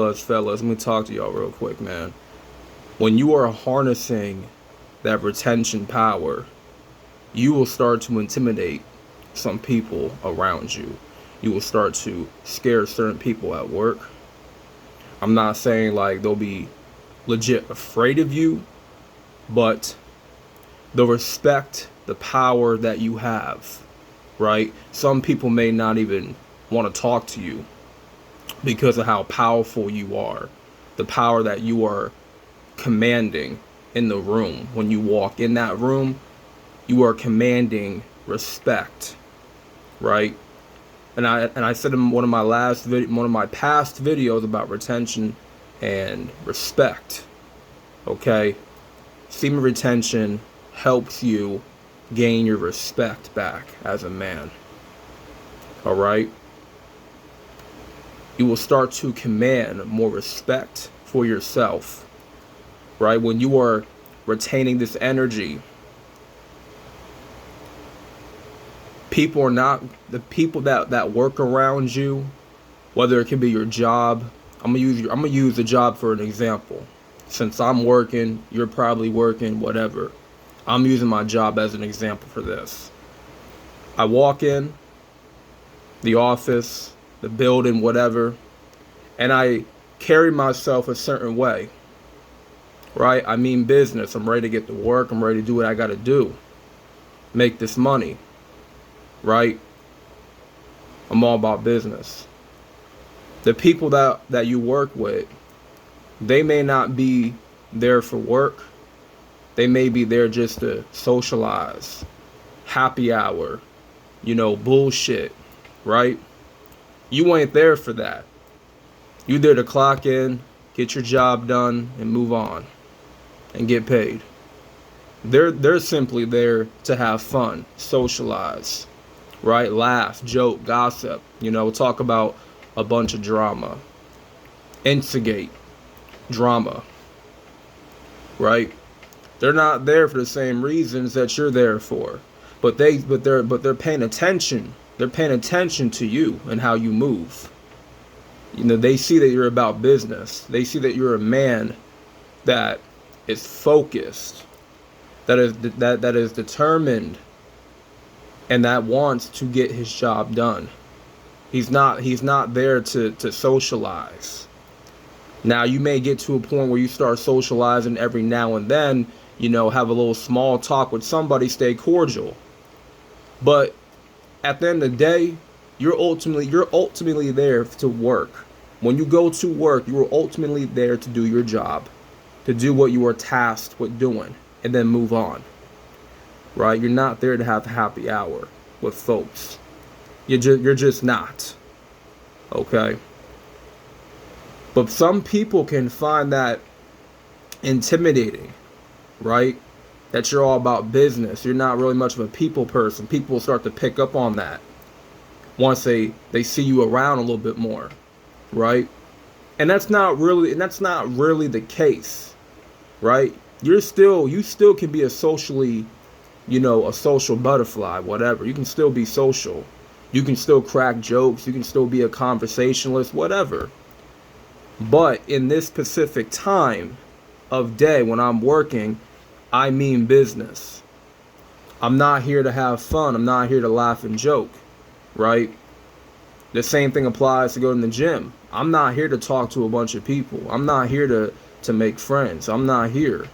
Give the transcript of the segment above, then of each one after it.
Fellas, let me talk to y'all real quick, man. When you are harnessing that retention power, you will start to intimidate some people around you. You will start to scare certain people at work. I'm not saying like they'll be legit afraid of you, but the respect, the power that you have, right? Some people may not even want to talk to you because of how powerful you are, the power that you are commanding in the room. When you walk in that room, you are commanding respect, right? And I said in one of my past videos about retention and respect. Okay, semen retention helps you gain your respect back as a man. All right, you will start to command more respect for yourself, right? When you are retaining this energy, people are not the people that work around you, whether it can be your job. I'm gonna use the job for an example. Since I'm working, you're probably working, whatever. I'm using my job as an example for this. I walk in the office, the building, whatever, and I carry myself a certain way, right? I mean business. I'm ready to get to work. I'm ready to do what I gotta do. Make this money, right? I'm all about business. The people that you work with, they may not be there for work. They may be there just to socialize, happy hour, bullshit, right? You ain't there for that. You there to clock in, get your job done, and move on, and get paid. They're simply there to have fun, socialize, right? Laugh, joke, gossip, talk about a bunch of drama, instigate drama, right? They're not there for the same reasons that you're there for, but they're paying attention. They're paying attention to you and how you move. They see that you're about business. They see that you're a man that is focused, that is determined, and that wants to get his job done. He's not there to socialize. Now you may get to a point where you start socializing every now and then, have a little small talk with somebody, stay cordial. But at the end of the day, you're ultimately there to work. When you go to work, you are ultimately there to do your job, to do what you are tasked with doing, and then move on. Right? You're not there to have a happy hour with folks. You're just not. Okay? But some people can find that intimidating, right? That you're all about business. You're not really much of a people person. People will start to pick up on that once they see you around a little bit more, right? And that's not really the case, right? You still can be a socially, a social butterfly, whatever. You can still be social. You can still crack jokes. You can still be a conversationalist, whatever. But in this specific time of day when I'm working, I mean business. I'm not here to have fun. I'm not here to laugh and joke, right? The same thing applies to go to the gym. I'm not here to talk to a bunch of people. I'm not here to make friends. I'm not here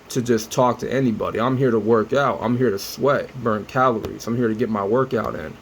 to just talk to anybody. I'm here to work out. I'm here to sweat, burn calories. I'm here to get my workout in.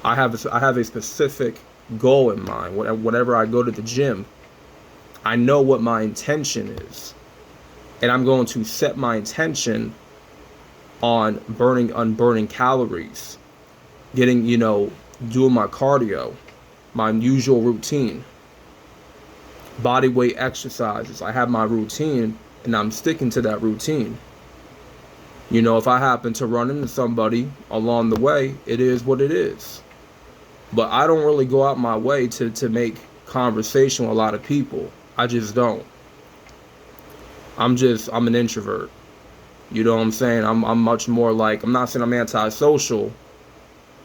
I have a specific goal in mind. Whenever I go to the gym, I know what my intention is, and I'm going to set my intention on burning calories, getting doing my cardio, my usual routine, body weight exercises. I have my routine, and I'm sticking to that routine. If I happen to run into somebody along the way, it is what it is. But I don't really go out my way to make conversation with a lot of people. I just don't. I'm an introvert. You know what I'm saying? I'm much more like, I'm not saying I'm antisocial.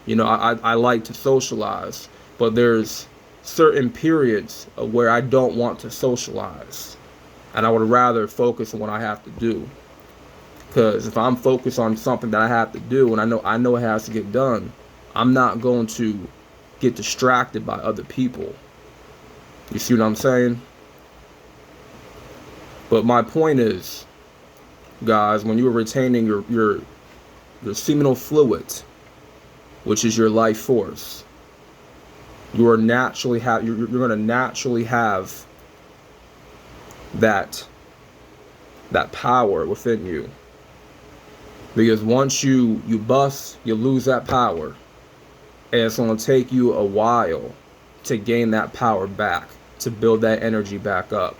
I like to socialize. But there's certain periods of where I don't want to socialize, and I would rather focus on what I have to do. Because if I'm focused on something that I have to do, and I know it has to get done, I'm not going to get distracted by other people. You see what I'm saying? But my point is, guys, when you are retaining your seminal fluid, which is your life force, you're going to naturally have that power within you. Because once you bust, you lose that power. And it's going to take you a while to gain that power back, to build that energy back up.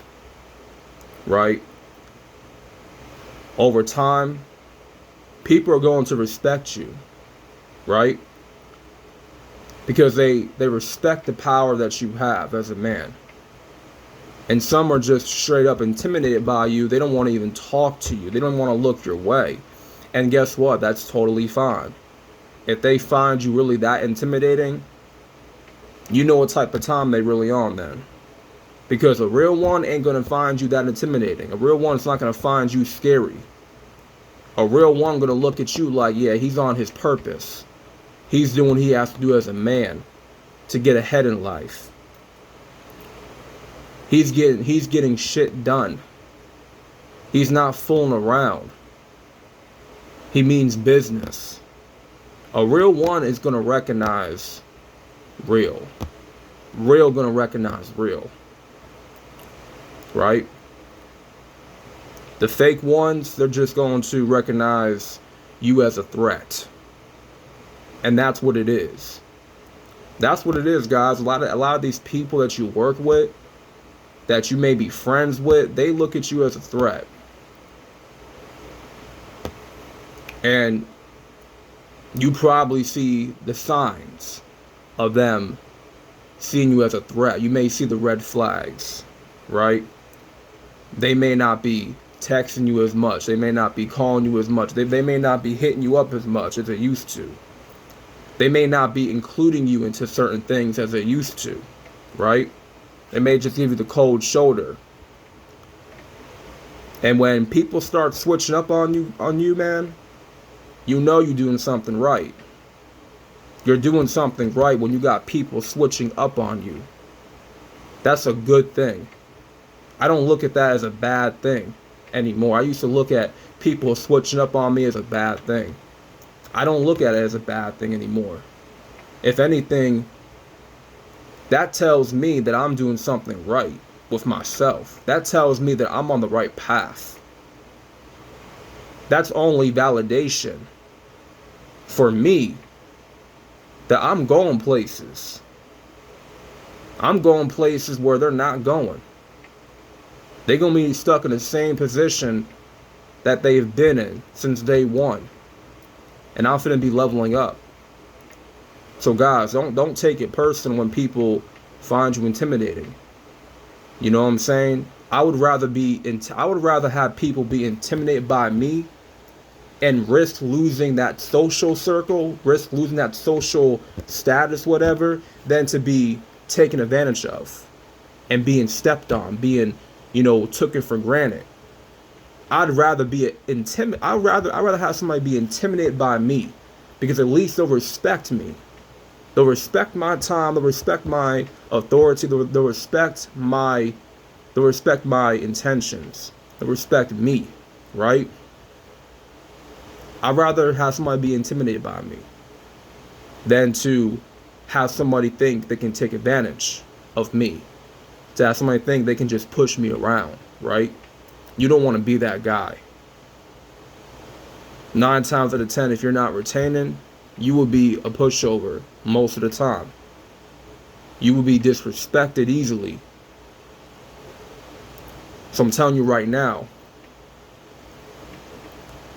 Right? Over time, people are going to respect you. Right? Because they respect the power that you have as a man. And some are just straight up intimidated by you. They don't want to even talk to you. They don't want to look your way. And guess what? That's totally fine. If they find you really that intimidating, you know what type of time they really on then. Because a real one ain't going to find you that intimidating. A real one's not going to find you scary. A real one going to look at you like, yeah, he's on his purpose. He's doing what he has to do as a man to get ahead in life. He's getting shit done. He's not fooling around. He means business. A real one is going to recognize real. Real going to recognize real. Right? The fake ones, they're just going to recognize you as a threat. And that's what it is. That's what it is, guys. A lot of these people that you work with, that you may be friends with, they look at you as a threat. And you probably see the signs of them seeing you as a threat. You may see the red flags, right? They may not be texting you as much. They may not be calling you as much. They may not be hitting you up as much as they used to. They may not be including you into certain things as they used to, right? They may just give you the cold shoulder. And when people start switching up on you, man, you know you're doing something right. You're doing something right when you got people switching up on you. That's a good thing. I don't look at that as a bad thing anymore. I used to look at people switching up on me as a bad thing. I don't look at it as a bad thing anymore. If anything, that tells me that I'm doing something right with myself. That tells me that I'm on the right path. That's only validation for me that I'm going places. I'm going places where they're not going. They're going to be stuck in the same position that they've been in since day one. And I'm finna be leveling up. So guys, don't take it personal when people find you intimidating. You know what I'm saying? I would rather have people be intimidated by me and risk losing that social circle, risk losing that social status, whatever, than to be taken advantage of and being stepped on, being, taken for granted. I'd rather have somebody be intimidated by me, because at least they'll respect me. They'll respect my time. They'll respect my authority. They'll respect my intentions. They'll respect me, right? I'd rather have somebody be intimidated by me than to have somebody think they can take advantage of me. To have somebody think they can just push me around, right? You don't want to be that guy. 9 times out of 10, if you're not retaining, you will be a pushover most of the time. You will be disrespected easily. So I'm telling you right now,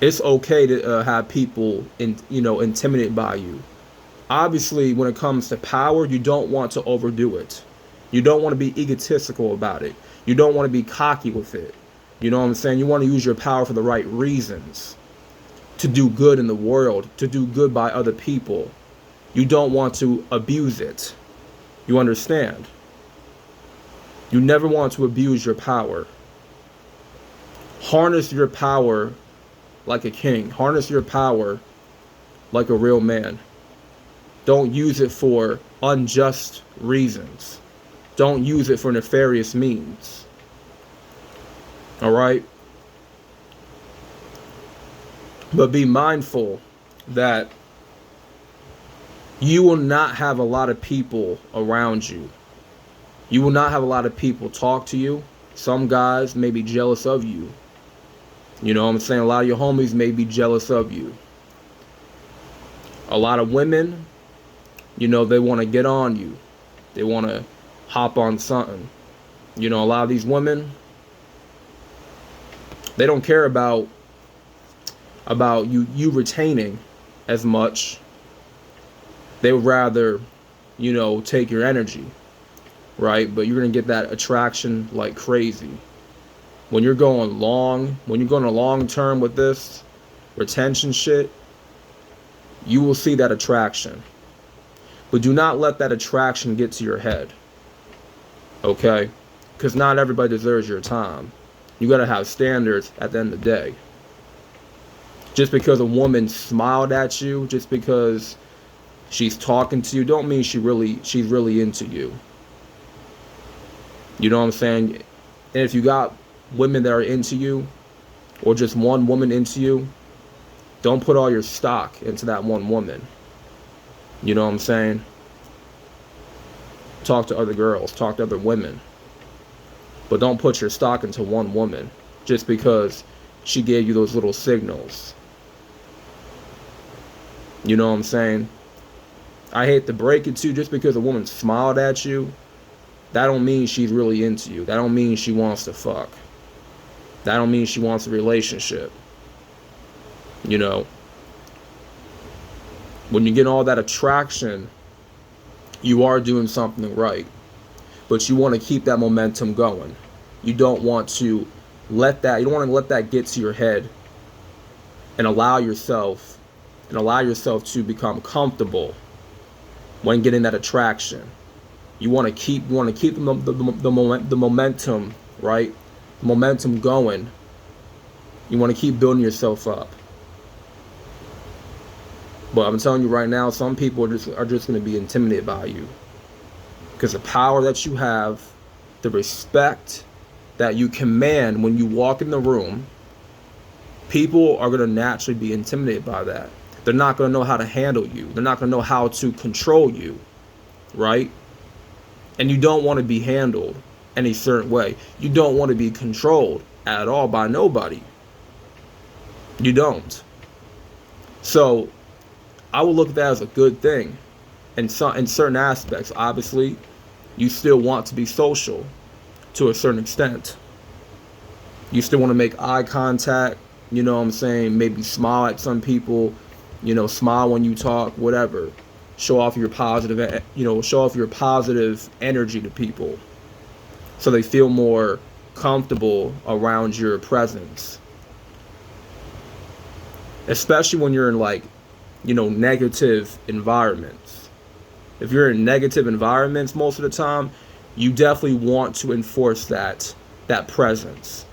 it's okay to have people intimidated by you. Obviously, when it comes to power, you don't want to overdo it. You don't want to be egotistical about it. You don't want to be cocky with it. You know what I'm saying? You want to use your power for the right reasons. To do good in the world. To do good by other people. You don't want to abuse it. You understand? You never want to abuse your power. Harness your power like a king. Harness your power like a real man. Don't use it for unjust reasons. Don't use it for nefarious means. All right? But be mindful that you will not have a lot of people around you. You will not have a lot of people talk to you. Some guys may be jealous of you. You know what I'm saying? A lot of your homies may be jealous of you. A lot of women, you know, they want to get on you. They want to hop on something. You know, a lot of these women, they don't care about you retaining as much. They would rather, you know, take your energy, right? But you're going to get that attraction like crazy. When you're going a long term with this retention shit, you will see that attraction. But do not let that attraction get to your head. Okay? Because not everybody deserves your time. You got to have standards at the end of the day. Just because a woman smiled at you, just because she's talking to you, don't mean she's really into you. You know what I'm saying? And if you got women that are into you, or just one woman into you, don't put all your stock into that one woman. You know what I'm saying? Talk to other girls, talk to other women. But don't put your stock into one woman just because she gave you those little signals. You know what I'm saying? I hate to break it to you, just because a woman smiled at you, that don't mean she's really into you. That don't mean she wants to fuck. That don't mean she wants a relationship. You know, when you get all that attraction, you are doing something right. But you want to keep that momentum going. You don't want to let that get to your head and allow yourself to become comfortable when getting that attraction. You want to keep the momentum, right? The momentum going. You want to keep building yourself up. But I'm telling you right now, some people are just going to be intimidated by you. Because the power that you have, the respect that you command when you walk in the room, people are going to naturally be intimidated by that. They're not going to know how to handle you. They're not going to know how to control you, right? And you don't want to be handled any certain way. You don't want to be controlled at all by nobody. You don't. So I would look at that as a good thing. In certain aspects, obviously, you still want to be social to a certain extent. You still want to make eye contact, you know what I'm saying? Maybe smile at some people, you know, smile when you talk, whatever. Show off your positive energy to people so they feel more comfortable around your presence. Especially when you're in, like, you know, negative environments. If you're in negative environments most of the time, you definitely want to enforce that presence,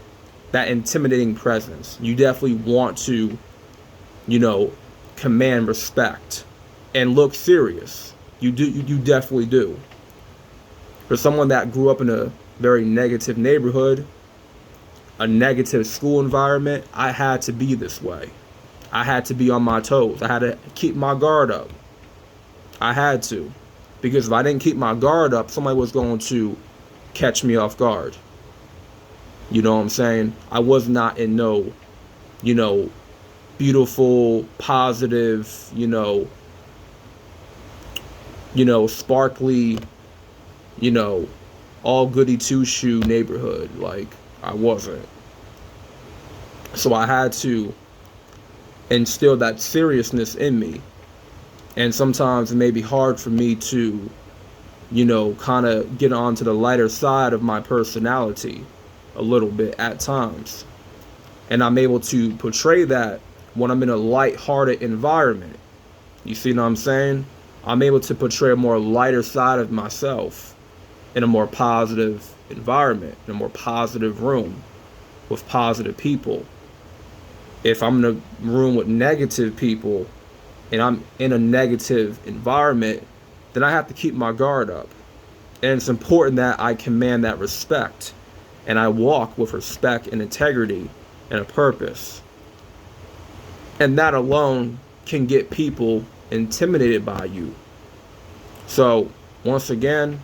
that intimidating presence. You definitely want to, you know, command respect and look serious. You definitely do. For someone that grew up in a very negative neighborhood, a negative school environment, I had to be this way. I had to be on my toes. I had to keep my guard up. I had to. Because if I didn't keep my guard up, somebody was going to catch me off guard. You know what I'm saying? I was not in no, you know, beautiful, positive, you know, sparkly, you know, all goody two-shoe neighborhood. Like, I wasn't. So I had to instill that seriousness in me. And sometimes it may be hard for me to, you know, kind of get onto the lighter side of my personality a little bit at times. And I'm able to portray that when I'm in a light-hearted environment. You see what I'm saying? I'm able to portray a more lighter side of myself. in a more positive environment, in a more positive room with positive people. If I'm in a room with negative people and I'm in a negative environment, then I have to keep my guard up. And it's important that I command that respect and I walk with respect and integrity and a purpose. And that alone can get people intimidated by you. So, once again,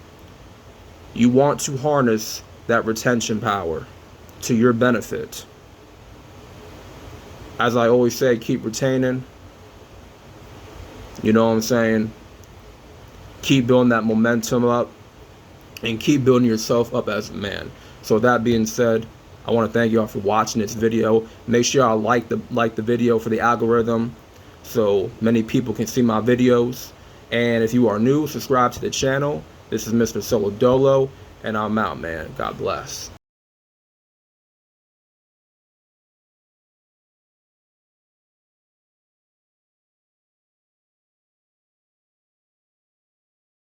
you want to harness that retention power to your benefit. As I always say, keep retaining. You know what I'm saying? Keep building that momentum up and keep building yourself up as a man. So with that being said, I want to thank you all for watching this video. Make sure y'all like the video for the algorithm so many people can see my videos. And if you are new, subscribe to the channel. This is Mr. Solo Dolo, and I'm out, man. God bless.